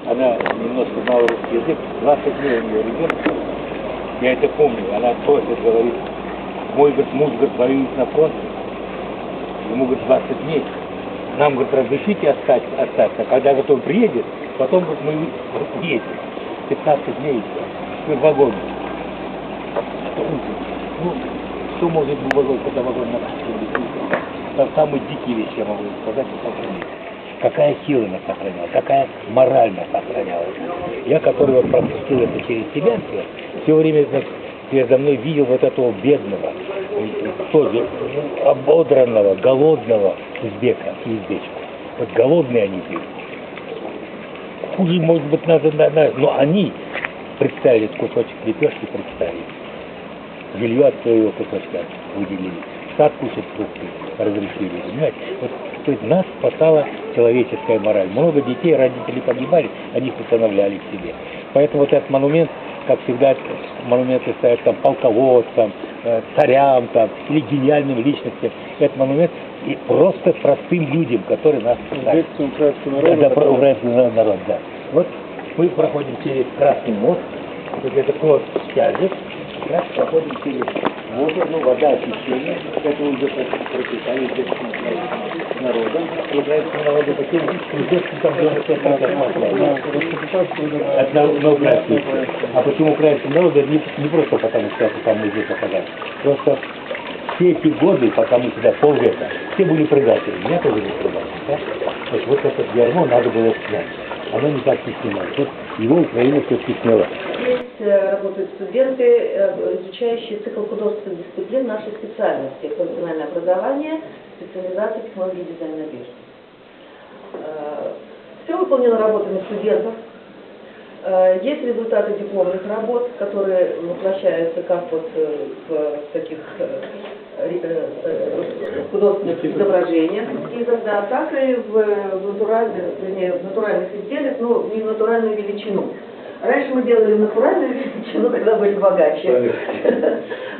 она немножко знала русский язык, 20 дней у нее ребенок. Я это помню, она просит, говорит, мой, говорит, муж, говорит, воюет на фронте, ему, говорит, 20 дней. Нам, говорит, разрешите остаться, когда, говорит, он приедет, потом, говорит, мы едем. 15 дней в вагоне. Это ужас. Ну, что может быть вагон, когда вагон на там самые дикие вещи, я могу сказать, какая сила нас сохраняла, какая мораль нас сохраняла. Я, который вот пропустил это через себя все время передо мной видел вот этого бедного, тоже ободранного, голодного узбека и узбечку. Вот голодные они были. Хуже, может быть, надо, но они представили кусочек лепешки, представили. Жилье от своего кусочка выделили. Сад кушать фрукты разрешили. Понимаете? Вот, то есть нас спасала человеческая мораль. Много детей, родители погибали, они их устанавливали к себе. Поэтому вот этот монумент, как всегда, монументы ставят там полководцам, царям там, или гениальным личностям. Этот монумент и просто простым людям, которые нас спасали. Украинский народ, да. Вот мы проходим через Красный мост, вот это просто тяжесть, да, проходим через воду, ну, вода, очищение, это уже пропитали здесь народом, украинскому народу, таким здесь там 95% масла. Это на украинский. А почему украинскому народу? Не просто потому, что там мы здесь оказались. Просто все эти годы, пока мы сюда полвека, все были предатели. Меня тоже были предатели. Да? То есть вот этот ярмо надо было снять. Оно не так не снималось. Вот его Украина все-таки сняла. Здесь работают студенты, изучающие цикл художественных дисциплин нашей специальности. Профессиональное образование, специализация технологии дизайна одежды. Все выполнено работами студентов. Есть результаты дипломных работ, которые воплощаются как вот в таких художественных изображениях эскизов, да, так и в натуральных изделиях, но не в натуральную величину. Раньше мы делали натуральную величину, когда были богаче.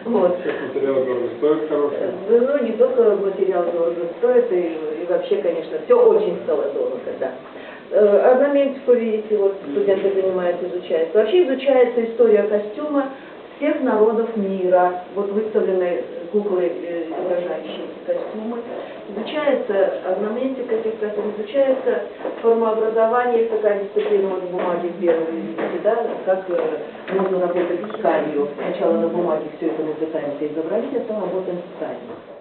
Вот. Материал дорого стоит хороший? Ну, не только материал дорого стоит, и вообще, конечно, все очень стало дорого, да. Орнаментику, видите, вот студенты занимаются, изучают. Вообще изучается история костюма всех народов мира. Вот выставлены куклы, изображающие костюмы. Изучается орнаментика этих костюмов, изучается формообразование, такая дисциплина вот в бумаге первой, видите, да, как можно работать с тканью. Сначала на бумаге все это мы пытаемся изобразить, а потом работаем с тканью.